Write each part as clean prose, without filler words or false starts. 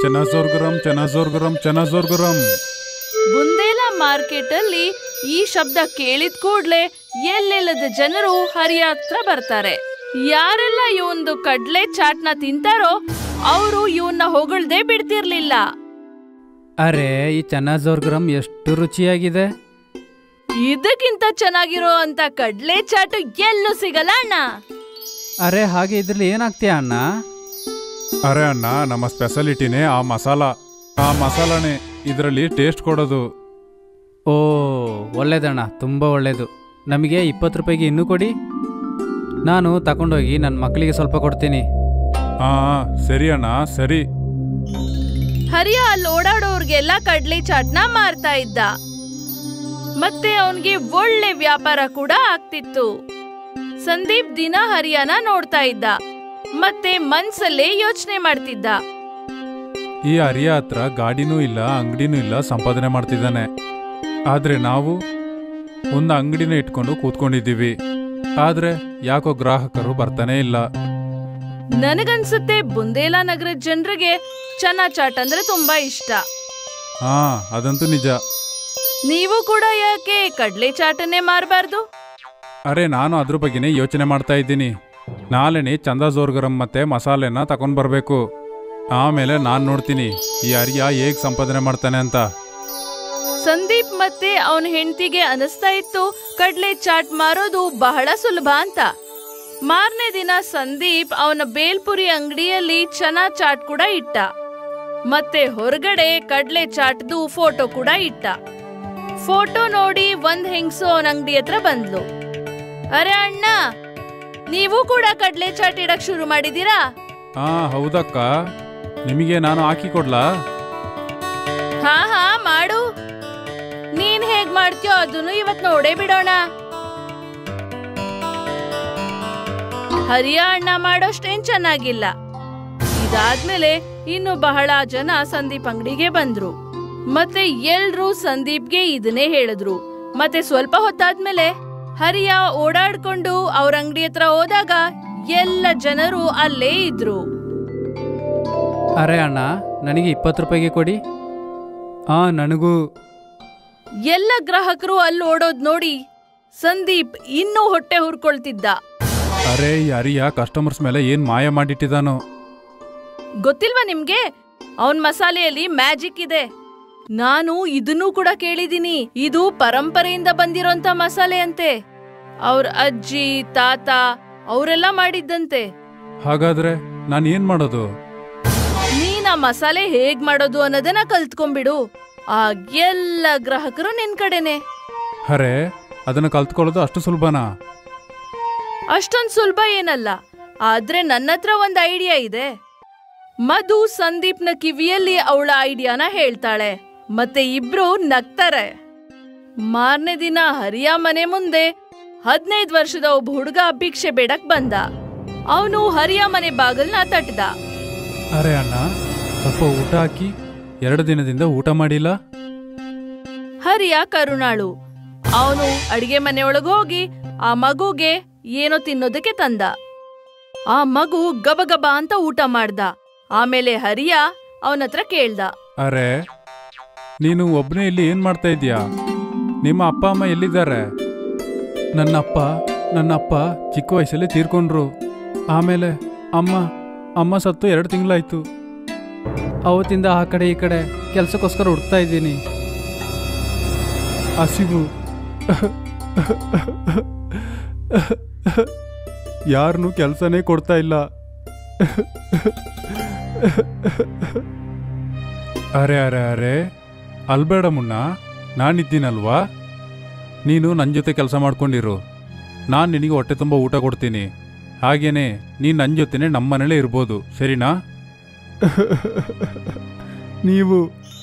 ಚೆನ್ನಜೋರ್ಗುರಂ ಚೆನ್ನಜೋರ್ಗುರಂ ಚೆನ್ನಜೋರ್ಗುರಂ. ಬುಂದೇಲ market ಅಲ್ಲಿ ಈ ಶಬ್ದ ಕೇಳಿದ ಕೂಡ್ಲೆ ಎಲ್ಲೆಲ್ಲದ ಜನರು ಹರಿಯ ಹತ್ರ ಬರ್ತಾರೆ. ಯಾರೆಲ್ಲ ಈ ಒಂದು ಕಡ್ಲೆ ಚಾಟ್ನ ತಿಂತಾರೋ ಅವರು ಇವನ್ನ ಹೊಗಳ್ದೆ ಬಿಡ್ತಿರ್ಲಿಲ್ಲ. ಅರೆ, ಈ ಚೆನ್ನಜೋರ್ಗುರಂ ಎಷ್ಟು ರುಚಿಯಾಗಿದೆ. ಇದಕ್ಕಿಂತ ಚೆನ್ನಾಗಿರೋ ಅಂತ ಕಡ್ಲೆ ಚಾಟು ಎಲ್ಲೂ ಸಿಗಲ್ಲ ಅಣ್ಣ. ಅರೆ, ಹಾಗೆ ಇದ್ರಲ್ಲಿ ಏನಾಗ್ತೀಯ ಅಣ್ಣ? ಅರೆ ಅಣ್ಣ, ನಮ್ಮ ಸ್ಪೆಷಾಲಿಟಿನೇ ಆ ಮಸಾಲಾನೇ ಇದರಲ್ಲಿ ಟೇಸ್ಟ್ ಕೊಡೋದು. ಓ, ಒಳ್ಳೇದಣ್ಣ, ತುಂಬ ಒಳ್ಳೇದು. ನಮಗೆ 20 ರೂಪಾಯಿಗೆ ಇನ್ನೂ ಕೊಡಿ. ನಾನು ತಗೊಂಡೋಗಿ ನನ್ನ ಮಕ್ಕಳಿಗೆ ಸ್ವಲ್ಪ ಕೊಡ್ತೀನಿ. ಸರಿ ಅಣ್ಣ, ಸರಿ. ಹರಿಯ ಅಲ್ಲಿ ಓಡಾಡೋರ್ಗೆಲ್ಲ ಕಡ್ಲೆ ಚಾಟ್ನ ಮಾರ್ತಾ ಇದ್ದ. ಮತ್ತೆ ಅವನ್ಗೆ ಒಳ್ಳೆ ವ್ಯಾಪಾರ ಕೂಡ ಆಗ್ತಿತ್ತು. ಸಂದೀಪ್ ದಿನ ಹರಿಯನ ನೋಡ್ತಾ ಇದ್ದ ಮತ್ತೆ ಮನ್ಸಲ್ಲೇ ಯೋಚನೆ ಮಾಡ್ತಿದ್ದ. ಈ ಹರಿಯ ಹತ್ರ ಗಾಡಿನೂ ಇಲ್ಲ, ಅಂಗಡಿನೂ ಇಲ್ಲ, ಸಂಪಾದನೆ ಮಾಡ್ತಿದ್ದಾನೆ. ಆದ್ರೆ ನಾವು ಒಂದು ಅಂಗಡಿನ ಇಟ್ಕೊಂಡು ಕೂತ್ಕೊಂಡಿದ್ದೀವಿ. ಆದ್ರೆ ಯಾಕೋ ಗ್ರಾಹಕರು ಬರ್ತಾನೆ ಇಲ್ಲ. ನನಗನ್ಸುತ್ತೆ ಬುಂದೇಲ ನಗರದ ಜನರಿಗೆ ಚೆನ್ನ ಚಾಟ್ ಅಂದ್ರೆ ತುಂಬಾ ಇಷ್ಟ. ಅದಂತೂ ನಿಜ. ನೀವು ಕೂಡ ಯಾಕೆ ಕಡ್ಲೆ ಚಾಟನ್ನೇ ಮಾರಬಾರ್ದು? ಅರೆ, ನಾನು ಅದ್ರ ಬಗ್ಗೆನೇ ಯೋಚನೆ ಮಾಡ್ತಾ ಇದ್ದೀನಿ. ನಾಳೆನೇ ಚೆನ್ನಜೋರ್ಗುರಂ ಮತ್ತೆ ಮಸಾಲೆನ ತಗೊಂಡ್ ಬರ್ಬೇಕು. ಆಮೇಲೆ ನಾನ್ ನೋಡ್ತೀನಿ ಈ ಹರಿಯ ಹೇಗ್ ಸಂಪಾದನೆ ಮಾಡ್ತಾನೆ ಅಂತ. ಸಂದೀಪ್ ಮತ್ತೆ ಅವನ ಹೆಂಡತಿಗೆ ಅನಿಸ್ತಾ ಇತ್ತು ಕಡ್ಲೆ ಚಾಟ್ ಮಾರೋದು ಬಹಳ ಸುಲಭ ಅಂತ. ಮಾರನೇ ದಿನ ಸಂದೀಪ್ ಅವನ ಬೇಲ್ಪುರಿ ಅಂಗಡಿಯಲ್ಲಿ ಚೆನ್ನ ಚಾಟ್ ಕೂಡ ಇಟ್ಟ. ಮತ್ತೆ ಹೊರಗಡೆ ಕಡ್ಲೆ ಚಾಟ್ದು ಫೋಟೋ ಕೂಡ ಇಟ್ಟ. ಫೋಟೋ ನೋಡಿ ಒಂದ್ ಹೆಂಗಸು ಅವನ ಅಂಗಡಿ ಹತ್ರ ಬಂದ್ಲು. ಅರೆ ಅಣ್ಣ, ನೀವು ಕೂಡ ಕಡ್ಲೆ ಚಾಟ್ ಇಡಕ್ ಶುರು ಮಾಡಿದೀರಾ? ಹೌದಕ್ಕ, ನಿಮಗೆ ನಾನು ಹಾಕಿ ಕೊಡ್ಲಾ? ಹಾ ಮಾಡು. ನೀನ್ ಹೇಗ್ ಮಾಡ್ತೀಯೋ ಅದನ್ನು ಇವತ್ ನೋಡೇ ಬಿಡೋಣ. ಹರಿಯ ಅಣ್ಣ ಮಾಡೋಷ್ಟೇನ್ ಚೆನ್ನಾಗಿಲ್ಲ. ಇದಾದ್ಮೇಲೆ ಇನ್ನು ಬಹಳ ಜನ ಸಂದೀಪ್ ಅಂಗಡಿಗೆ ಬಂದ್ರು. ಮತ್ತೆ ಎಲ್ರೂ ಸಂದೀಪ್ಗೆ ಇದನ್ನೇ ಹೇಳಿದ್ರು. ಮತ್ತೆ ಸ್ವಲ್ಪ ಹೊತ್ತಾದ್ಮೇಲೆ ಹರಿಯ ಓಡಾಡ್ಕೊಂಡು ಅವ್ರ ಅಂಗಡಿ ಹತ್ರ ಹೋದಾಗ ಎಲ್ಲ ಜನರು ಅಲ್ಲೇ ಇದ್ರು. ಅರೆ ಅಣ್ಣ, ನನಗೆ 20 ರೂಪಾಯಿಗೆ ಕೊಡಿ. ನನಗೂ. ಎಲ್ಲ ಗ್ರಾಹಕರು ಅಲ್ಲಿ ಓಡೋದ್ ನೋಡಿ ಸಂದೀಪ್ ಇನ್ನೂ ಹೊಟ್ಟೆ ಹುರ್ಕೊಳ್ತಿದ್ದ. ಅರೆ, ಈ ಹರಿಯ ಕಸ್ಟಮರ್ಸ್ ಮೇಲೆ ಏನ್ ಮಾಯ ಮಾಡಿಟ್ಟಿದಾನೋ ಗೊತ್ತಿಲ್ವಾ ನಿಮ್ಗೆ? ಅವನ್ ಮಸಾಲೆಯಲ್ಲಿ ಮ್ಯಾಜಿಕ್ ಇದೆ. ನಾನು ಇದನ್ನೂ ಕೂಡ ಕೇಳಿದೀನಿ. ಇದು ಪರಂಪರೆಯಿಂದ ಬಂದಿರೋಂತ ಮಸಾಲೆ ಅಂತೆ. ಅವ್ರ ಅಜ್ಜಿ ತಾತ ಅವರೆಲ್ಲ ಮಾಡಿದ್ದಂತೆ. ಹಾಗಾದ್ರೆ ನಾನು ಏನ್ ಮಾಡೋದು? ನೀನ್ ಆ ಮಸಾಲೆ ಹೇಗ್ ಮಾಡೋದು ಅನ್ನೋದನ್ನ ಕಲ್ತ್ಕೊಂಡ್ಬಿಡು. ಎಲ್ಲ ಗ್ರಾಹಕರು ನಿನ್ ಕಡೆನೆ. ಅರೆ, ಅದನ್ನ ಕಲ್ತ್ಕೊಳ್ಳೋದು ಅಷ್ಟು ಸುಲಭನಾ? ಅಷ್ಟೊಂದ್ ಸುಲಭ ಏನಲ್ಲ. ಆದ್ರೆ ನನ್ನ ಹತ್ರ ಒಂದ್ ಐಡಿಯಾ ಇದೆ. ಮಧು ಸಂದೀಪ್ನ ಕಿವಿಯಲ್ಲಿ ಅವಳ ಐಡಿಯಾನ ಹೇಳ್ತಾಳೆ. ಮತ್ತೆ ಇಬ್ರು ನಗ್ತಾರೆ. ಮಾರನೇ ದಿನ ಹರಿಯ ಮನೆ ಮುಂದೆ 15 ವರ್ಷದ ಒಬ್ಬ ಹುಡುಗ ಭಿಕ್ಷೆ ಬೇಡಕ್ ಬಂದ. ಅವನು ಹರಿಯ ಮನೆ ಬಾಗಲ್ನ ತಟ್ಟದ. ಅರೆ ಅಣ್ಣ, ಸ್ವಲ್ಪ ಊಟ ಹಾಕಿ, 2 ದಿನದಿಂದ ಊಟ ಮಾಡಿಲ್ಲ. ಹರಿಯ ಕರುಣಾಳು. ಅವನು ಅಡಿಗೆ ಮನೆಯೊಳಗೆ ಹೋಗಿ ಆ ಮಗುಗೆ ಏನೋ ತಿನ್ನೋದಕ್ಕೆ ತಂದ. ಆ ಮಗು ಗಬಗಬ ಅಂತ ಊಟ ಮಾಡ್ದ. ಆಮೇಲೆ ಹರಿಯ ಅವನತ್ರ ಕೇಳ್ದ, ಅರೆ, ನೀನು ಒಬ್ನೇ ಇಲ್ಲಿ ಏನ್ ಮಾಡ್ತಾ ಇದೀಯಾ? ನಿಮ್ಮ ಅಪ್ಪ ಅಮ್ಮ ಎಲ್ಲಿದ್ದಾರೆ? ನನ್ನಪ್ಪ ಚಿಕ್ಕ ವಯಸ್ಸಲ್ಲಿ ತೀರ್ಕೊಂಡ್ರು. ಆಮೇಲೆ ಅಮ್ಮ ಸತ್ತು 2 ತಿಂಗಳಾಯ್ತು. ಅವತ್ತಿಂದ ಆ ಕಡೆ ಈ ಕಡೆ ಕೆಲ್ಸಕ್ಕೋಸ್ಕರ ಹುಡ್ತಾ ಇದ್ದೀನಿ. ಹಸಿವು. ಯಾರನ್ನೂ ಕೆಲಸನೇ ಕೊಡ್ತಾ ಇಲ್ಲ. ಅರೆ ಅರೆ ಅರೆ ಅಲ್ಬೇಡ ಮುನ್ನ, ನಾನಿದ್ದೀನಲ್ವಾ? ನೀನು ನನ್ನ ಜೊತೆ ಕೆಲಸ ಮಾಡ್ಕೊಂಡಿರು. ನಾನು ನಿನಗೆ ಹೊಟ್ಟೆ ತುಂಬ ಊಟ ಕೊಡ್ತೀನಿ. ಹಾಗೇನೆ ನೀನು ನನ್ನ ಜೊತೆನೆ ನಮ್ಮ ಮನೇಲೇ ಇರ್ಬೋದು, ಸರಿನಾ?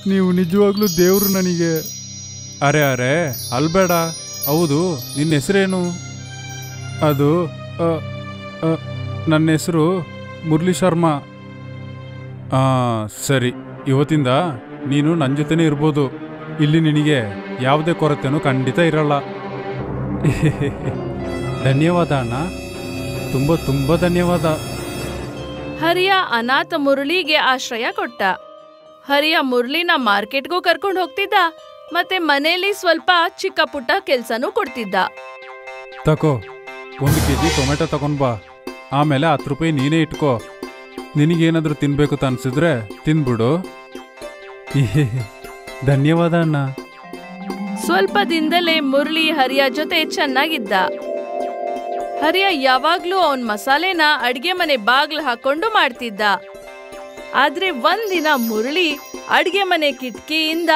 ನೀವು ನಿಜವಾಗ್ಲೂ ದೇವ್ರು ನನಗೆ. ಅರೆ ಅರೆ ಅಲ್ಬೇಡ. ಹೌದು, ನಿನ್ನ ಹೆಸರೇನು? ಅದು ನನ್ನ ಹೆಸರು ಮುರಳಿ ಶರ್ಮಾ. ಸರಿ, ಇವತ್ತಿಂದ ನೀನು ನನ್ನ ಜೊತೆನೇ ಇರ್ಬೋದು. ಇಲ್ಲಿ ನಿನಗೆ ಯಾವುದೇ ಕೊರತೆನೂ ಖಂಡಿತ ಇರಲ್ಲ. ಧನ್ಯವಾದ ಅಣ್ಣ, ತುಂಬ ತುಂಬ ಧನ್ಯವಾದ. ಹರಿಯ ಅನಾಥ ಮುರಳಿಗೆ ಆಶ್ರಯ ಕೊಟ್ಟ. ಹರಿಯ ಮುರಳಿನ ಮಾರ್ಕೆಟ್ಗೂ ಕರ್ಕೊಂಡು ಹೋಗ್ತಿದ್ದ, ಮತ್ತೆ ಮನೆಯಲ್ಲಿ ಸ್ವಲ್ಪ ಚಿಕ್ಕ ಪುಟ್ಟ ಕೆಲ್ಸನೂ ಕೊಡ್ತಿದ್ದ. ತಕೋ, 1 kg ಟೊಮೆಟೊ ತಗೊಂಡ್ಬಾ. ಆಮೇಲೆ 10 ರೂಪಾಯಿ ನೀನೇ ಇಟ್ಕೋ. ನಿನಗೇನಾದ್ರೂ ತಿನ್ಬೇಕು ಅನ್ಸಿದ್ರೆ ತಿನ್ಬಿಡು. ಧನ್ಯವಾದ ಅಣ್ಣ. ಸ್ವಲ್ಪ ದಿನದಲ್ಲೇ ಮುರಳಿ ಹರಿಯ ಜೊತೆ ಚೆನ್ನಾಗಿದ್ದ. ಹರಿಯ ಯಾವಾಗ್ಲೂ ಅವನ್ ಮಸಾಲೆನ ಅಡ್ಗೆ ಮನೆ ಬಾಗ್ಲು ಹಾಕೊಂಡು ಮಾಡ್ತಿದ್ದ. ಆದ್ರೆ ಒಂದಿನ ಮುರಳಿ ಅಡ್ಗೆ ಮನೆ ಕಿಟಕಿಯಿಂದ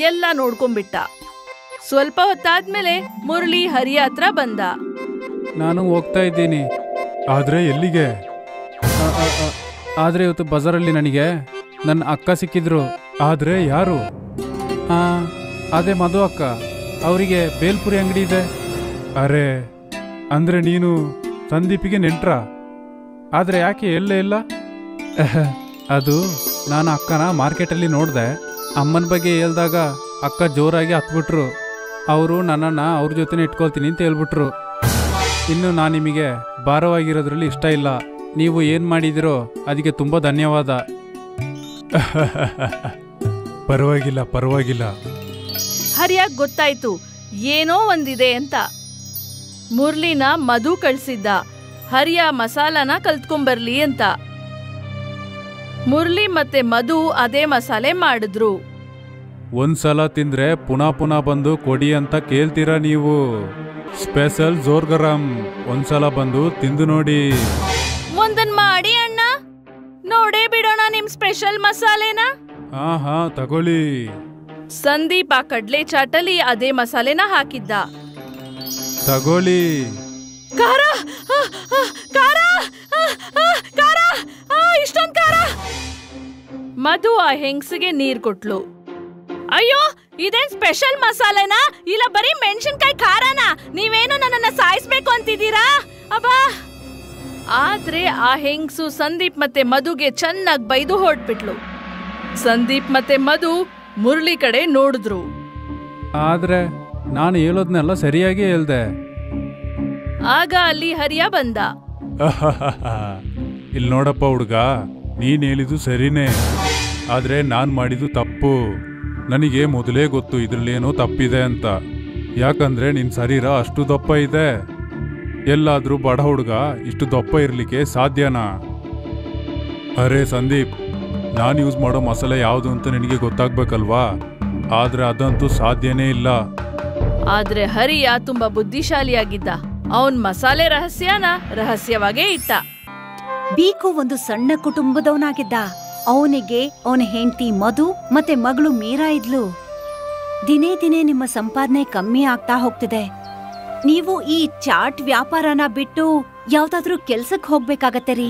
ಎಲ್ಲ ನೋಡ್ಕೊಂಡ್ಬಿಟ್ಟ. ಸ್ವಲ್ಪ ಹೊತ್ತಾದ್ಮೇಲೆ ಮುರಳಿ ಹರಿಯ ಹತ್ರ ಬಂದ. ನಾನು ಹೋಗ್ತಾ ಇದ್ದೀನಿ. ಆದ್ರೆ ಎಲ್ಲಿಗೆ? ಆದ್ರೆ ಇವತ್ತು ಬಜಾರಲ್ಲಿ ನನಗೆ ನನ್ನ ಅಕ್ಕ ಸಿಕ್ಕಿದ್ರು. ಆದ್ರೆ ಯಾರು? ಅದೇ ಮಧು ಅಕ್ಕ. ಅವರಿಗೆ ಬೇಲ್ಪುರಿ ಅಂಗಡಿ ಇದೆ. ಅರೆ, ಅಂದ್ರೆ ನೀನು ಸಂದೀಪಿಗೆ ನೆಂಟ್ರ? ಆದ್ರೆ ಯಾಕೆ ಎಲ್ಲೇ ಇಲ್ಲ? ಅದು ನಾನು ಅಕ್ಕನ ಮಾರ್ಕೆಟಲ್ಲಿ ನೋಡಿದೆ. ಅಮ್ಮನ ಬಗ್ಗೆ ಹೇಳ್ದಾಗ ಅಕ್ಕ ಜೋರಾಗಿ ಹತ್ಬಿಟ್ರು. ಅವರು ನನ್ನನ್ನು ಅವ್ರ ಜೊತೆನೇ ಇಟ್ಕೊಳ್ತೀನಿ ಅಂತ ಹೇಳ್ಬಿಟ್ರು. ಇನ್ನು ನಾನು ನಿಮಗೆ ಭಾರವಾಗಿರೋದ್ರಲ್ಲಿ ಇಷ್ಟ ಇಲ್ಲ. ನೀವು ಏನು ಮಾಡಿದಿರೋ ಅದಕ್ಕೆ ತುಂಬ ಧನ್ಯವಾದ. ಪರವಾಗಿಲ್ಲ ಪರವಾಗಿಲ್ಲ. ಹರಿಯಾಗ್ ಗೊತ್ತಾಯ್ತು ಏನೋ ಒಂದಿದೆ ಅಂತ. ಮುರಳಿನ ಮಧು ಕಳ್ಸಿದ್ದ ಹರಿಯ ಮಸಾಲಾನ ಕಲ್ತ್ಕೊಂಬರ್ಲಿ ಅಂತ. ಮುರಳಿ ಮತ್ತೆ ಮಧು ಅದೇ ಮಸಾಲೆ ಮಾಡಿದ್ರು. ಒಂದ್ಸಲ ತಿಂದ್ರೆ ಪುನಃ ಪುನಃ ಬಂದು ಕೊಡಿ ಅಂತ ಕೇಳ್ತೀರಾ ನೀವು? ಸ್ಪೆಷಲ್ ಜೋರ್ ಗರಂ. ಒಂದ್ಸಲ ಬಂದು ತಿಂದು ನೋಡಿ. ಒಂದನ್ ಮಾಡಿ ಅಣ್ಣ, ನೋಡೇ ಬಿಡೋಣ ನಿಮ್ ಸ್ಪೆಷಲ್ ಮಸಾಲೆನ. ಹಾ ತಗೊಳ್ಳಿ. ಸಂದೀಪ್ ಆ ಕಡ್ಲೆ ಚಾಟಲ್ಲಿ ಅದೇ ಮಸಾಲೆನ ಹಾಕಿದ್ದ. ತಗೊಳ್ಳಿ. ಖಾರ, ಖಾರ, ಖಾರ, ಇಷ್ಟೊಂದ್ ಖಾರ. ಮಧು ಆ ಹೆಂಗ್ಸಿಗೆ ನೀರ್ ಕೊಟ್ಲು. ಅಯ್ಯೋ, ಇದೇನ್ ಸ್ಪೆಷಲ್ ಮಸಾಲೆನಾ ಇಲ್ಲ ಬರೀ ಮೆಣಸಿನ್ಕಾಯಿ ಖಾರನಾ? ನೀವೇನು ನನ್ನನ್ನ ಸಾಯಿಸ್ಬೇಕು ಅಂತಿದ್ದೀರಾ? ಅಬ್ಬಾ! ಆದ್ರೆ ಆ ಹೆಂಗ್ಸು ಸಂದೀಪ್ ಮತ್ತೆ ಮಧುಗೆ ಚೆನ್ನಾಗಿ ಬೈದು ಹೊರಟ್ಬಿಟ್ಲು. ಸಂದೀಪ್ ಮತ್ತೆ ಮಧು ಮುರಳಿ ಕಡೆ ನೋಡಿದ್ರು. ಆದ್ರೆ ನಾನು ಹೇಳೋದ್ನೆಲ್ಲ ಸರಿಯಾಗಿ ಹೇಳ್ದೆ. ಆಗ ಅಲ್ಲಿ ಹರಿಯ ಬಂದ. ಇಲ್ಲಿ ನೋಡಪ್ಪ ಹುಡುಗ, ನೀನ್ ಹೇಳಿದ್ದು ಸರಿನೇ. ಆದ್ರೆ ನಾನ್ ಮಾಡಿದ್ದು ತಪ್ಪು. ನನಗೆ ಮೊದಲೇ ಗೊತ್ತು ಇದ್ರಲ್ಲೇನೋ ತಪ್ಪಿದೆ ಅಂತ. ಯಾಕಂದ್ರೆ ನಿನ್ ಶರೀರ ಅಷ್ಟು ದಪ್ಪ ಇದೆ. ಎಲ್ಲಾದ್ರೂ ಬಡ ಹುಡುಗ ಇಷ್ಟು ದಪ್ಪ ಇರ್ಲಿಕ್ಕೆ ಸಾಧ್ಯನಾ? ಅರೆ ಸಂದೀಪ್, ನಾನು ಯೂಸ್ ಮಾಡೋ ಮಸಾಲೆ ಯಾವುದು ಅಂತ ನಿನಗೆ ಗೊತ್ತಾಗ್ಬೇಕಲ್ವಾ? ಆದ್ರೆ ಅದಂತೂ ಸಾಧ್ಯನೇ ಇಲ್ಲ. ಆದ್ರೆ ಹರಿಯ ತುಂಬಾ ಬುದ್ಧಿಶಾಲಿಯಾಗಿದ್ದ. ಅವನ್ ಮಸಾಲೆ ರಹಸ್ಯನ ರಹಸ್ಯವಾಗೇ ಇಟ್ಟ. ಬೀಕು ಒಂದು ಸಣ್ಣ ಕುಟುಂಬದವನಾಗಿದ್ದ. ಅವನಿಗೆ ಅವನ ಹೆಂಡತಿ ಮಧು ಮತ್ತೆ ಮಗಳು ಮೀರಾ ಇದ್ಲು. ದಿನೇ ದಿನೇ ನಿಮ್ಮ ಸಂಪಾದನೆ ಕಮ್ಮಿ ಆಗ್ತಾ ಹೋಗ್ತಿದೆ. ನೀವು ಈ ಚಾಟ್ ವ್ಯಾಪಾರನ ಬಿಟ್ಟು ಯಾವ್ದಾದ್ರೂ ಕೆಲ್ಸಕ್ ಹೋಗ್ಬೇಕಾಗತ್ತೆ ರೀ.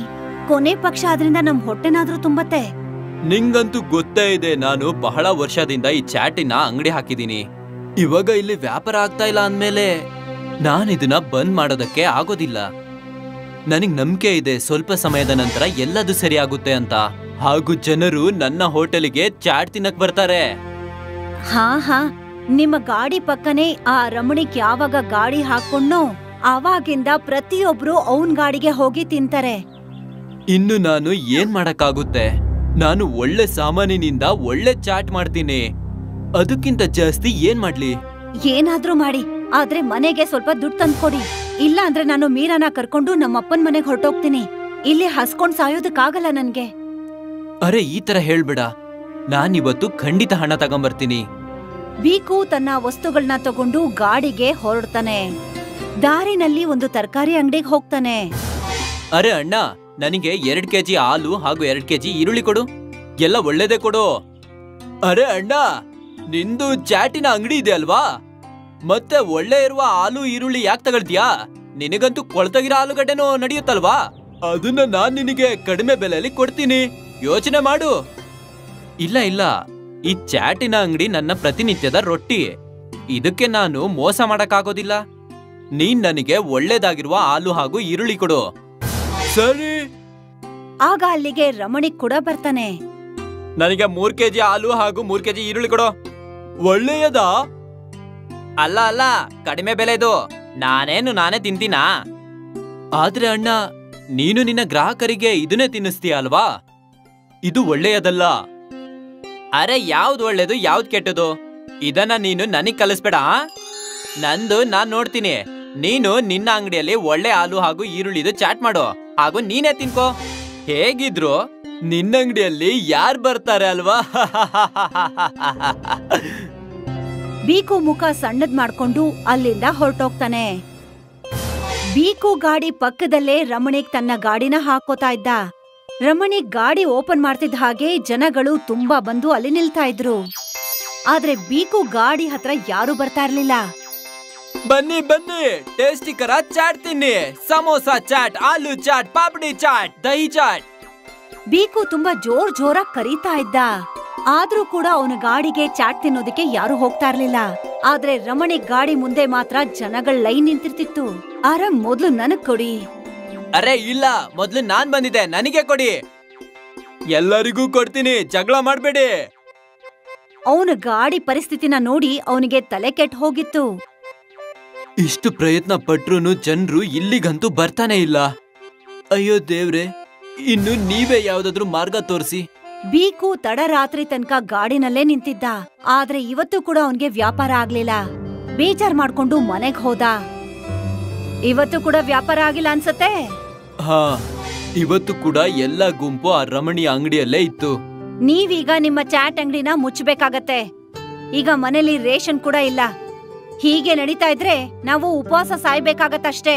ಕೊನೆ ಪಕ್ಷ ಅದರಿಂದ ನಮ್ ಹೊಟ್ಟೆನಾದ್ರೂ ತುಂಬತ್ತೆ. ನಿಂಗಂತೂ ಗೊತ್ತೇ ಇದೆ, ನಾನು ಬಹಳ ವರ್ಷದಿಂದ ಈ ಚಾಟಿನ ಅಂಗಡಿ ಹಾಕಿದೀನಿ. ಇವಾಗ ಇಲ್ಲಿ ವ್ಯಾಪಾರ ಆಗ್ತಾ ಇಲ್ಲ ಅಂದ್ಮೇಲೆ ನಾನು ಇದನ್ನ ಬಂದ್ ಮಾಡೋದಕ್ಕೆ ಆಗೋದಿಲ್ಲ. ನನಗ್ ನಂಬಿಕೆ ಇದೆ ಸ್ವಲ್ಪ ಸಮಯದ ನಂತರ ಎಲ್ಲದೂ ಸರಿ ಆಗುತ್ತೆ ಅಂತ. ಹಾಗೂ ಜನರು ನನ್ನ ಹೋಟೆಲ್ಗೆ ಚಾಟ್ ತಿನ್ನಕ್ ಬರ್ತಾರೆ. ಹಾ, ನಿಮ್ಮ ಗಾಡಿ ಪಕ್ಕನೆ ಆ ರಮಣಿಕ್ ಯಾವಾಗ ಗಾಡಿ ಹಾಕೊಂಡ್ನೋ ಆವಾಗಿಂದ ಪ್ರತಿಯೊಬ್ರು ಅವನ್ ಗಾಡಿಗೆ ಹೋಗಿ ತಿಂತಾರೆ. ಇನ್ನು ನಾನು ಏನ್ ಮಾಡಕ್ಕಾಗುತ್ತೆ? ನಾನು ಒಳ್ಳೆ ಸಾಮಾನಿನಿಂದ ಒಳ್ಳೆ ಚಾಟ್ ಮಾಡ್ತೀನಿ. ಅದಕ್ಕಿಂತ ಜಾಸ್ತಿ ಏನ್ ಮಾಡ್ಲಿ? ಏನಾದ್ರೂ ಮಾಡಿ, ಆದ್ರೆ ಮನೆಗೆ ಸ್ವಲ್ಪ ದುಡ್ಡು ತಂದ್ಕೊಡಿ. ಇಲ್ಲ ಅಂದ್ರೆ ನಾನು ಮೀರಾನ ಕರ್ಕೊಂಡು ನಮ್ಮಪ್ಪನ್ ಮನೆಗ್ ಹೊರಟೋಗ್ತೀನಿ. ಇಲ್ಲಿ ಹಸ್ಕೊಂಡ್ ಸಾಯೋದಕ್ಕಾಗಲ್ಲ ನನ್ಗೆ. ಅರೆ, ಈ ತರ ಹೇಳ್ಬೇಡ. ನಾನಿವತ್ತು ಖಂಡಿತ ಹಣ ತಗೊಂಬರ್ತೀನಿ. ಬೀಕು ತನ್ನ ವಸ್ತುಗಳನ್ನ ತಗೊಂಡು ಗಾಡಿಗೆ ಹೊರಡ್ತಾನೆ. ದಾರಿನಲ್ಲಿ ಒಂದು ತರಕಾರಿ ಅಂಗಡಿಗೆ ಹೋಗ್ತಾನೆ. ಅರೆ ಅಣ್ಣ, ನನಗೆ 2 kg ಹಾಲು ಹಾಗೂ 2 kg ಈರುಳ್ಳಿ ಕೊಡು. ಎಲ್ಲ ಒಳ್ಳೇದೇ ಕೊಡು. ಅರೆ ಅಣ್ಣ, ನಿಂದು ಚಾಟಿನ ಅಂಗಡಿ ಇದೆ ಅಲ್ವಾ? ಮತ್ತೆ ಒಳ್ಳೆ ಇರುವ ಹಾಲು ಈರುಳ್ಳಿ ಯಾಕೆ ತಗೊಳ್ತೀಯಾ? ನಿನಗಂತೂ ಕೊಳ್ತಗಿರೋ ಆಲೂಗಡ್ಡೆನೂ ನಡೆಯುತ್ತಲ್ವಾ? ಅದನ್ನ ನಾನ್ ನಿನಗೆ ಕಡಿಮೆ ಬೆಲೆಯಲ್ಲಿ ಕೊಡ್ತೀನಿ, ಯೋಚನೆ ಮಾಡು. ಇಲ್ಲ, ಈ ಚಾಟಿನ ಅಂಗಡಿ ನನ್ನ ಪ್ರತಿನಿತ್ಯದ ರೊಟ್ಟಿ. ಇದಕ್ಕೆ ನಾನು ಮೋಸ ಮಾಡಕ್ಕಾಗೋದಿಲ್ಲ. ನೀನ್ ನನಗೆ ಒಳ್ಳೇದಾಗಿರುವ ಹಾಲು ಹಾಗೂ ಈರುಳ್ಳಿ ಕೊಡು. ಸರಿ. ಆಗ ಅಲ್ಲಿಗೆ ರಮಣಿಕ್ ಕೂಡ ಬರ್ತಾನೆ. ನನಗೆ 3 kg ಹಾಲು ಹಾಗೂ 3 kg ಈರುಳ್ಳಿ ಕೊಡು. ಒಳ್ಳೆಯದಾ? ಅಲ್ಲ, ಕಡಿಮೆ ಬೆಲೆದು. ನಾನೇ ತಿಂತೀನಾ? ಆದ್ರೆ ಅಣ್ಣ, ನೀನು ನಿನ್ನ ಗ್ರಾಹಕರಿಗೆ ಇದನ್ನೇ ತಿನ್ನಿಸ್ತೀಯ ಅಲ್ವಾ? ಇದು ಒಳ್ಳೆಯದಲ್ಲ. ಅರೆ ಯಾವ್ದು ಒಳ್ಳೇದು ಯಾವ್ದು ಕೆಟ್ಟದು ಇದನ್ನ ನೀನು ನನಗ್ ಕಲಿಸ್ಬೇಡ. ನಂದು ನಾನ್ ನೋಡ್ತೀನಿ. ನೀನು ನಿನ್ನ ಅಂಗಡಿಯಲ್ಲಿ ಒಳ್ಳೆ ಹಾಲು ಹಾಗೂ ಈರುಳ್ಳಿದು ಚಾಟ್ ಮಾಡು, ಹಾಗೂ ನೀನೇ ತಿನ್ಕೋ. ಹೇಗಿದ್ರು ನಿನ್ನ ಅಂಗಡಿಯಲ್ಲಿ ಯಾರು ಬರ್ತಾರೆ ಅಲ್ವಾ? ಬೀಕು ಮುಖ ಸಣ್ಣದ್ ಮಾಡ್ಕೊಂಡು ಅಲ್ಲಿಂದ ಹೊರಟೋಗ್ತಾನೆ. ಬೀಕು ಗಾಡಿ ಪಕ್ಕದಲ್ಲೇ ರಮಣಿಗ್ ತನ್ನ ಗಾಡಿನ ಹಾಕೋತಾ ಇದ್ದ. ರಮಣಿಗ್ ಗಾಡಿ ಓಪನ್ ಮಾಡ್ತಿದ್ದ ಹಾಗೆ ಜನಗಳು ತುಂಬಾ ಬಂದು ಅಲ್ಲಿ ನಿಲ್ತಾ ಇದ್ರು. ಆದ್ರೆ ಬೀಕು ಗಾಡಿ ಹತ್ರ ಯಾರು ಬರ್ತಾ ಇರ್ಲಿಲ್ಲ. ಬನ್ನಿ ಬನ್ನಿ, ಟೇಸ್ಟಿಕರ ಚಾಟ್ ತಿನ್ನಿ. ಸಮೋಸಾ ಚಾಟ್, ಆಲೂ ಚಾಟ್, ಪಾಪಡಿ ಚಾಟ್, ದಹಿ ಚಾಟ್. ಬೀಕು ತುಂಬಾ ಜೋರಾಗಿ ಕರೀತಾ ಇದ್ದ. ಆದ್ರೂ ಕೂಡ ಅವನ ಗಾಡಿಗೆ ಚಾಟ್ ತಿನ್ನೋದಕ್ಕೆ ಯಾರು ಹೋಗ್ತಾ ಇರ್ಲಿಲ್ಲ. ಆದ್ರೆ ರಮಣಿ ಗಾಡಿ ಮುಂದೆ ಮಾತ್ರ ಜನಗಳ ಲೈನ್ ನಿಂತಿರ್ತಿತ್ತು. ಆರಾಮ್ ಮೊದ್ಲು ನನಗ್ ಕೊಡಿ. ಅರೆ ಇಲ್ಲ, ಮೊದ್ಲು ನಾನ್ ಬಂದಿದ್ದೆ, ನನಗೆ ಕೊಡಿ. ಎಲ್ಲರಿಗೂ ಕೊಡ್ತೀನಿ, ಜಗಳ ಮಾಡ್ಬೇಡಿ. ಅವನ ಗಾಡಿ ಪರಿಸ್ಥಿತಿನ ನೋಡಿ ಅವನಿಗೆ ತಲೆ ಕೆಟ್ಟ ಹೋಗಿತ್ತು. ಇಷ್ಟು ಪ್ರಯತ್ನ ಪಟ್ರು ಜನರು ಇಲ್ಲಿಗಂತೂ ಬರ್ತಾನೆ ಇಲ್ಲ. ಅಯ್ಯೋ ದೇವ್ರೆ, ಇನ್ನು ನೀವೇ ಯಾವ್ದಾದ್ರು ಮಾರ್ಗ ತೋರಿಸಿ. ಬೀಕು ತಡರಾತ್ರಿ ತನಕ ಗಾಡಿನಲ್ಲೇ ನಿಂತಿದ್ದ. ಆದ್ರೆ ಇವತ್ತು ಕೂಡ ಅವನ್ಗೆ ವ್ಯಾಪಾರ ಆಗ್ಲಿಲ್ಲ. ಬೇಜಾರ್ ಮಾಡ್ಕೊಂಡು ಮನೆಗ್ ಹೋದ. ಇವತ್ತು ಕೂಡ ವ್ಯಾಪಾರ ಆಗಿಲ್ಲ ಅನ್ಸತ್ತೆ. ಹಾ, ಇವತ್ತು ಕೂಡ ಎಲ್ಲ ಗುಂಪು ಆ ರಮಣಿ ಅಂಗಡಿಯಲ್ಲೇ ಇತ್ತು. ನೀವೀಗ ನಿಮ್ಮ ಚಾಟ್ ಅಂಗಡಿನ ಮುಚ್ಚಬೇಕಾಗತ್ತೆ. ಈಗ ಮನೇಲಿ ರೇಷನ್ ಕೂಡ ಇಲ್ಲ. ಹೀಗೆ ನಡೀತಾ ಇದ್ರೆ ನಾವು ಉಪವಾಸ ಸಾಯ್ಬೇಕಾಗತ್ತಷ್ಟೇ.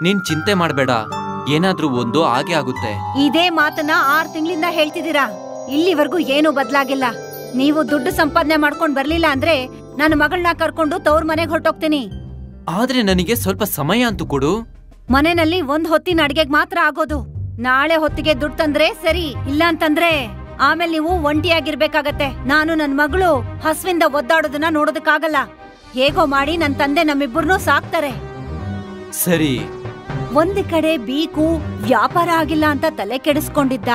ನೀನ್ ಚಿಂತೆ ಮಾಡ್ಬೇಡ, ಏನಾದ್ರೂ ಒಂದು ಹಾಗೆ ಆಗುತ್ತೆ. ಇದೇ ಮಾತನ್ನ 6 ತಿಂಗಳಿಂದ ಹೇಳ್ತಿದ್ದೀರಾ, ಇಲ್ಲಿವರೆಗೂ ಏನು ಬದ್ಲಾಗಿಲ್ಲ. ನೀವು ದುಡ್ಡು ಸಂಪಾದನೆ ಮಾಡ್ಕೊಂಡ್ ಬರ್ಲಿಲ್ಲ ಅಂದ್ರೆ ನನ್ನ ಮಗಳನ್ನ ಕರ್ಕೊಂಡು ತವ್ರ ಮನೆಗ್ ಹೊರಟೋಗ್ತೀನಿ. ಆದ್ರೆ ನನಗೆ ಸ್ವಲ್ಪ ಸಮಯ ಅಂತೂ ಕೊಡು. ಮನೆಯಲ್ಲಿ 1 ಹೊತ್ತಿನ ಅಡ್ಗೆಗ್ ಮಾತ್ರ ಆಗೋದು. ನಾಳೆ ಹೊತ್ತಿಗೆ ದುಡ್ಡು ತಂದ್ರೆ ಸರಿ, ಇಲ್ಲ ಅಂತಂದ್ರೆ ಆಮೇಲೆ ನೀವು ಒಂಟಿಯಾಗಿರ್ಬೇಕಾಗತ್ತೆ. ನಾನು ನನ್ ಮಗಳು ಹಸ್ವಿಂದ ಒದ್ದಾಡೋದನ್ನ ನೋಡೋದಕ್ಕಾಗಲ್ಲ. ಹೇಗೋ ಮಾಡಿ ನನ್ ತಂದೆ ನಮ್ಮಿಬ್ಬರನ್ನೂ ಸಾಕ್ತಾರೆ. ಸರಿ. ಒಂದು ಕಡೆ ಬೀಕು ವ್ಯಾಪಾರ ಆಗಿಲ್ಲ ಅಂತ ತಲೆ ಕೆಡಿಸ್ಕೊಂಡಿದ್ದ.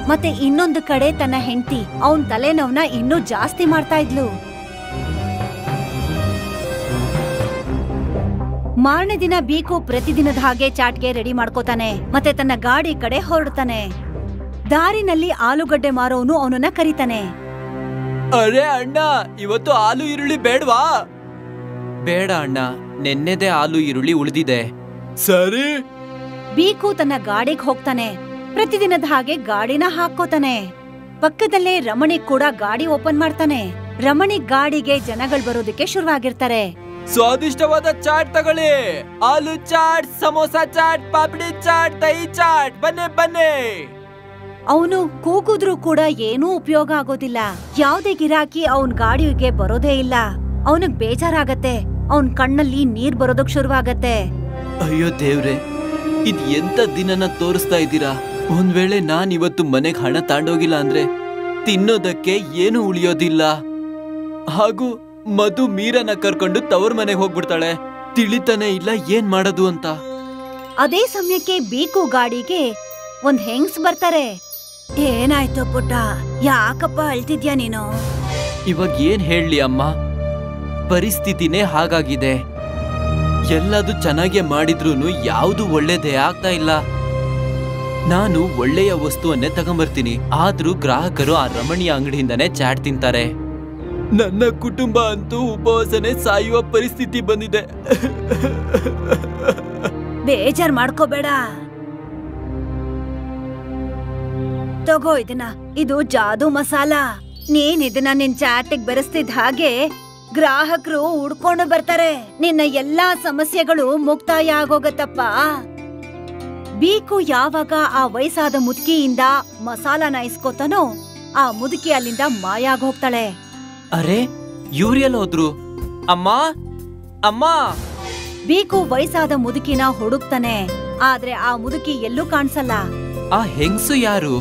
ಮತ್ತೆ ಇನ್ನೊಂದು ಕಡೆ ತನ್ನ ಹೆಂಡತಿ ಅವನ್ ತಲೆನೋವ್ನ ಇನ್ನೂ ಜಾಸ್ತಿ ಮಾಡ್ತಾ ಇದ್ಲು. ಮಾರನೇ ದಿನ ಬೀಕು ಪ್ರತಿದಿನದ ಹಾಗೆ ಚಾಟ್ಗೆ ರೆಡಿ ಮಾಡ್ಕೋತಾನೆ. ಮತ್ತೆ ತನ್ನ ಗಾಡಿ ಕಡೆ ಹೊರಡ್ತಾನೆ. ದಾರಿನಲ್ಲಿ ಆಲೂಗಡ್ಡೆ ಮಾರೋನು ಅವನನ್ನ ಕರೀತಾನೆ. ಅರೆ ಅಣ್ಣ, ಇವತ್ತು ಆಲೂ ಈರುಳ್ಳಿ ಬೇಡವಾ? ಬೇಡ ಅಣ್ಣ, ನೆನ್ನೆದೇ ಆಲೂ ಈರುಳ್ಳಿ ಉಳಿದಿದೆ. ಸರಿ. ಬೀಕು ತನ್ನ ಗಾಡಿಗೆ ಹೋಗ್ತಾನೆ. ಪ್ರತಿದಿನದ ಹಾಗೆ ಗಾಡಿನ ಹಾಕೋತಾನೆ. ಪಕ್ಕದಲ್ಲೇ ರಮಣಿ ಕೂಡ ಗಾಡಿ ಓಪನ್ ಮಾಡ್ತಾನೆ. ರಮಣಿ ಗಾಡಿಗೆ ಜನಗಳು ಬರೋದಕ್ಕೆ ಶುರುವಾಗಿರ್ತಾರೆ. ಸ್ವಾದಿಷ್ಟವಾದ ಚಾಟ್ ತಗೊಳ್ಳಿ. ಆಲೂ ಚಾಟ್, ಸಮೋಸಾ ಚಾಟ್, ಪಾಪಡಿ ಚಾಟ್, ದಹಿ ಚಾಟ್, ಬನ್ನಿ ಬನ್ನಿ. ಅವನು ಕೂಗಿದ್ರು ಕೂಡ ಏನೂ ಉಪಯೋಗ ಆಗೋದಿಲ್ಲ. ಯಾವ್ದೇ ಗಿರಾಕಿ ಅವನ್ ಗಾಡಿಗೆ ಬರೋದೇ ಇಲ್ಲ. ಅವನಿಗೆ ಬೇಜಾರಾಗತ್ತೆ. ಅವನ್ ಕಣ್ಣಲ್ಲಿ ನೀರ್ ಬರೋದಕ್ ಶುರುವಾಗತ್ತೆ. ಅಯ್ಯೋ ದೇವ್ರೆ, ಇದ್ ಎಂತ ದಿನನ ತೋರಿಸ್ತಾ ಇದ್ದೀರಾ? ಒಂದ್ ವೇಳೆ ನಾನ್ ಇವತ್ತು ಮನೆಗ್ ಹಣ ತಾಂಡೋಗಿಲ್ಲ ಅಂದ್ರೆ ತಿನ್ನೋದಕ್ಕೆ ಏನು ಉಳಿಯೋದಿಲ್ಲ. ಹಾಗೂ ಮಧು ಮೀರನ ಕರ್ಕೊಂಡು ತವ್ರ ಮನೆಗ್ ಹೋಗ್ಬಿಡ್ತಾಳೆ. ತಿಳಿತಾನೆ ಇಲ್ಲ ಏನ್ ಮಾಡೋದು ಅಂತ. ಅದೇ ಸಮಯಕ್ಕೆ ಬೀಕು ಗಾಡಿಗೆ ಒಂದ್ ಹೆಂಗ್ಸ್ ಬರ್ತಾರೆ. ಏನಾಯ್ತು ಪುಟ್ಟ, ಯಾಕಪ್ಪ ಅಳ್ತಿದ್ಯಾ ನೀನು? ಇವಾಗ ಏನ್ ಹೇಳಲಿ ಅಮ್ಮ, ಪರಿಸ್ಥಿತಿನೇ ಹಾಗಾಗಿದೆ. ಎಲ್ಲದು ಚೆನ್ನಾಗೆ ಮಾಡಿದ್ರೂನು ಯಾವುದು ಒಳ್ಳೇದೇ ಆಗ್ತಾ ಇಲ್ಲ. ನಾನು ಒಳ್ಳೆಯ ವಸ್ತುವನ್ನೇ ತಗೊಂಬರ್ತೀನಿ, ಆದ್ರೂ ಗ್ರಾಹಕರು ಆ ರಮಣಿಯ ಅಂಗಡಿಯಿಂದನೇ ಚಾಟ್ ತಿಂತಾರೆ. ನನ್ನ ಕುಟುಂಬ ಅಂತೂ ಉಪವಾಸನೆ ಸಾಯುವ ಪರಿಸ್ಥಿತಿ ಬಂದಿದೆ. ಬೇಜಾರ್ ಮಾಡ್ಕೋಬೇಡ, ತಗೋ ಇದನ್ನ. ಇದು ಜಾದೂ ಮಸಾಲ. ನೀನ್ ಇದನ್ನ ನಿನ್ ಚಾಟಿಗೆ ಬೆರೆಸ್ತಿದ್ ಹಾಗೆ ಗ್ರಾಹಕರು ಹುಡ್ಕೊಂಡು ಬರ್ತಾರೆ. ನಿನ್ನ ಎಲ್ಲಾ ಸಮಸ್ಯೆಗಳು ಮುಕ್ತಾಯ ಆಗೋಗತ್ತಪ್ಪ. ಬೀಕು ಯಾವಾಗ ಆ ವಯಸ್ಸಾದ ಮುದುಕಿಯಿಂದ ಮಸಾಲಾನ ಇಸ್ಕೋತಾನೋ ಆ ಮುದುಕಿ ಅಲ್ಲಿಂದ ಮಾಯ ಆಗೋಗ್ತಾಳೆ. ಅರೆ, ಇವ್ರೆಲ್ಲ ಹೋದ್ರು? ಅಮ್ಮ ಅಮ್ಮ. ಬೀಕು ವಯಸ್ಸಾದ ಮುದುಕಿನ ಹುಡುಕ್ತಾನೆ. ಆದ್ರೆ ಆ ಮುದುಕಿ ಎಲ್ಲೂ ಕಾಣಿಸಲ್ಲ. ಆ ಹೆಂಗ್ಸು ಯಾರು?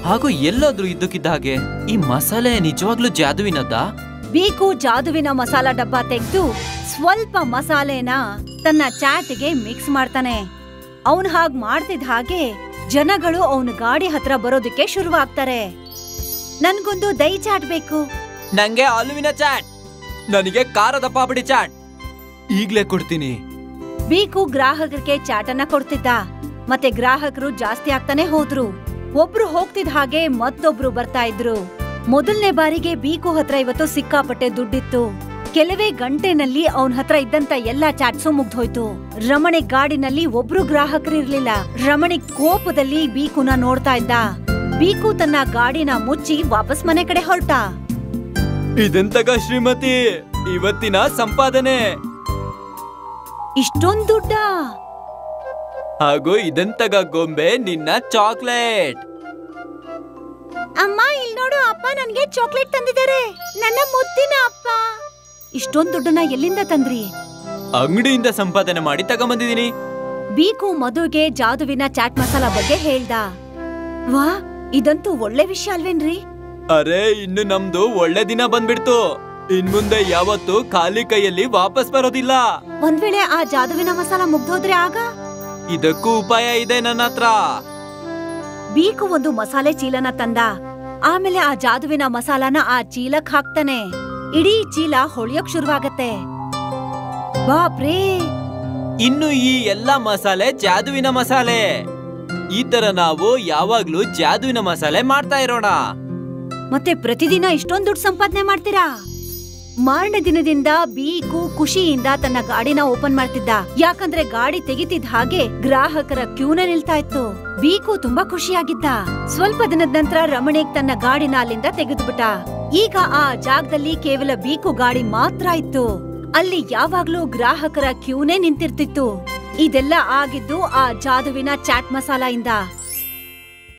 ಹಾಗೂ ಎಲ್ಲೋದ್ರು ಇದ್ದಕ್ಕಿದ್ದ ಹಾಗೆ? ಈ ಮಸಾಲೆ ನಿಜವಾಗ್ಲೂ ಜಾದುವಿನದ್ದ? ಬೀಕು ಜಾದುವಿನ ಮಸಾಲಾ ಡಬ್ಬ ತೆಗೆದು ಸ್ವಲ್ಪ ಮಸಾಲೆನ ತನ್ನ ಚಾಟ್ಗೆ ಮಿಕ್ಸ್ ಮಾಡ್ತಾನೆ. ಅವನ್ ಹಾಗ್ ಮಾಡ್ತಿದ್ ಹಾಗೆ ಜನಗಳು ಅವನ ಗಾಡಿ ಹತ್ರ ಬರೋದಕ್ಕೆ ಶುರುವಾಗ್ತಾರೆ. ನನ್ಗೊಂದು ದಹಿ ಚಾಟ್ ಬೇಕು. ನಂಗೆ ಆಲೂವಿನ ಚಾಟ್. ನನಗೆ ಖಾರದ ಪಾಪಡಿ ಚಾಟ್. ಈಗ್ಲೇ ಕೊಡ್ತೀನಿ. ಬೀಕು ಗ್ರಾಹಕರಿಗೆ ಚಾಟನ್ನ ಕೊಡ್ತಿದ್ದ. ಮತ್ತೆ ಗ್ರಾಹಕರು ಜಾಸ್ತಿ ಆಗ್ತಾನೆ ಹೋದ್ರು. ಒಬ್ರು ಹೋಗ್ತಿದ್ ಹಾಗೆ ಮತ್ತೊಬ್ರು ಬರ್ತಾ ಇದ್ರು. ಮೊದಲನೇ ಬಾರಿಗೆ ಬೀಕು ಹತ್ರ ಇವತ್ತು ಸಿಕ್ಕಾಪಟ್ಟೆ ದುಡ್ಡಿತ್ತು. ಕೆಲವೇ ಗಂಟೆನಲ್ಲಿ ಅವನ್ ಹತ್ರ ಇದ್ದಂತ ಎಲ್ಲಾ ಚಾಟ್ಸು ಮುಗ್ದೋಯ್ತು. ರಮಣಿಕ್ ಗಾಡಿನಲ್ಲಿ ಒಬ್ರು ಗ್ರಾಹಕರಿರ್ಲಿಲ್ಲ. ರಮಣಿಕ್ ಕೋಪದಲ್ಲಿ ಬೀಕುನ ನೋಡ್ತಾ ಇದ್ದ. ಬೀಕು ತನ್ನ ಗಾಡಿನ ಮುಚ್ಚಿ ವಾಪಸ್ ಮನೆ ಕಡೆ ಹೊರಟ. ಇದೆಂತಗ ಶ್ರೀಮತಿ, ಇವತ್ತಿನ ಸಂಪಾದನೆ. ಇಷ್ಟೊಂದ್ ದುಡ್ಡ? ಹಾಗೂ ಇದೆಂತಗ ಗೊಂಬೆ, ನಿನ್ನ ಚಾಕ್ಲೇಟ್. ಅಮ್ಮ ಇಲ್ಲಿ ನೋಡು, ಅಪ್ಪ ನನ್ಗೆ ಚಾಕ್ಲೇಟ್ ತಂದಿದ್ದಾರೆ, ನನ್ನ ಮುದ್ದಿನ ಅಪ್ಪ. ಇಷ್ಟೊಂದ್ ದುಡ್ಡನ್ನ ಎಲ್ಲಿಂದ ತಂದ್ರಿ? ಅಂಗಡಿಯಿಂದ ಸಂಪಾದನೆ ಮಾಡಿ ತಗೊಂಬಂದಿದೀನಿ. ಬೀಕು ಮಧುಗೆ ಜಾದುವಿನ ಚಾಟ್ ಮಸಾಲಾ ಬಗ್ಗೆ ಹೇಳ್ದ. ವಾ, ಇದಂತೂ ಒಳ್ಳೆ ವಿಷಯ ಅಲ್ವೇನ್ರಿ? ಅರೆ, ಇನ್ನು ನಮ್ದು ಒಳ್ಳೆ ದಿನ ಬಂದ್ಬಿಡ್ತು. ಇನ್ಮುಂದೆ ಯಾವತ್ತು ಖಾಲಿ ಕೈಯಲ್ಲಿ ವಾಪಸ್ ಬರೋದಿಲ್ಲ. ಒಂದ್ ವೇಳೆ ಆ ಜಾದುವಿನ ಮಸಾಲಾ ಮುಗ್ದೋದ್ರೆ ಆಗ? ಇದಕ್ಕೂ ಉಪಾಯ ಇದೆ ನನ್ನ ಹತ್ರ. ಬೀಕು ಒಂದು ಮಸಾಲೆ ಚೀಲನ ತಂದ. ಆಮೇಲೆ ಆ ಜಾದುವಿನ ಮಸಾಲಾನ ಆ ಚೀಲಕ್ ಹಾಕ್ತಾನೆ. ಇಡೀ ಚೀಲ ಹೊಳಿಯೋಕ್ ಶುರುವಾಗತ್ತೆ. ಬಾಪ್ರೇ, ಇನ್ನು ಈ ಎಲ್ಲಾ ಮಸಾಲೆ ಜಾದುವಿನ ಮಸಾಲೆ. ಈ ತರ ನಾವು ಯಾವಾಗ್ಲೂ ಜಾದುವಿನ ಮಸಾಲೆ ಮಾಡ್ತಾ ಇರೋಣ. ಮತ್ತೆ ಪ್ರತಿದಿನ ಇಷ್ಟೊಂದ್ ದುಡ್ಡು ಸಂಪಾದನೆ ಮಾಡ್ತೀರಾ? ಮಾರನೇ ದಿನದಿಂದ ಬೀಕು ಖುಷಿಯಿಂದ ತನ್ನ ಗಾಡಿನ ಓಪನ್ ಮಾಡ್ತಿದ್ದ. ಯಾಕಂದ್ರೆ ಗಾಡಿ ತೆಗಿತಿದ್ದ ಹಾಗೆ ಗ್ರಾಹಕರ ಕ್ಯೂನ ನಿಲ್ತಾ ಇತ್ತು. ಬೀಕು ತುಂಬಾ ಖುಷಿಯಾಗಿದ್ದ. ಸ್ವಲ್ಪ ದಿನದ ನಂತರ ರಮಣಿಕ್ ತನ್ನ ಗಾಡಿನ ಅಲ್ಲಿಂದ ತೆಗೆದುಬಿಟ್ಟ. ಈಗ ಆ ಜಾಗದಲ್ಲಿ ಕೇವಲ ಬೀಕು ಗಾಡಿ ಮಾತ್ರ ಇತ್ತು. ಅಲ್ಲಿ ಯಾವಾಗ್ಲೂ ಗ್ರಾಹಕರ ಕ್ಯೂನೇ ನಿಂತಿರ್ತಿತ್ತು. ಇದೆಲ್ಲ ಆಗಿದ್ದು ಆ ಜಾದುವಿನ ಚಾಟ್ ಮಸಾಲ ಇಂದ.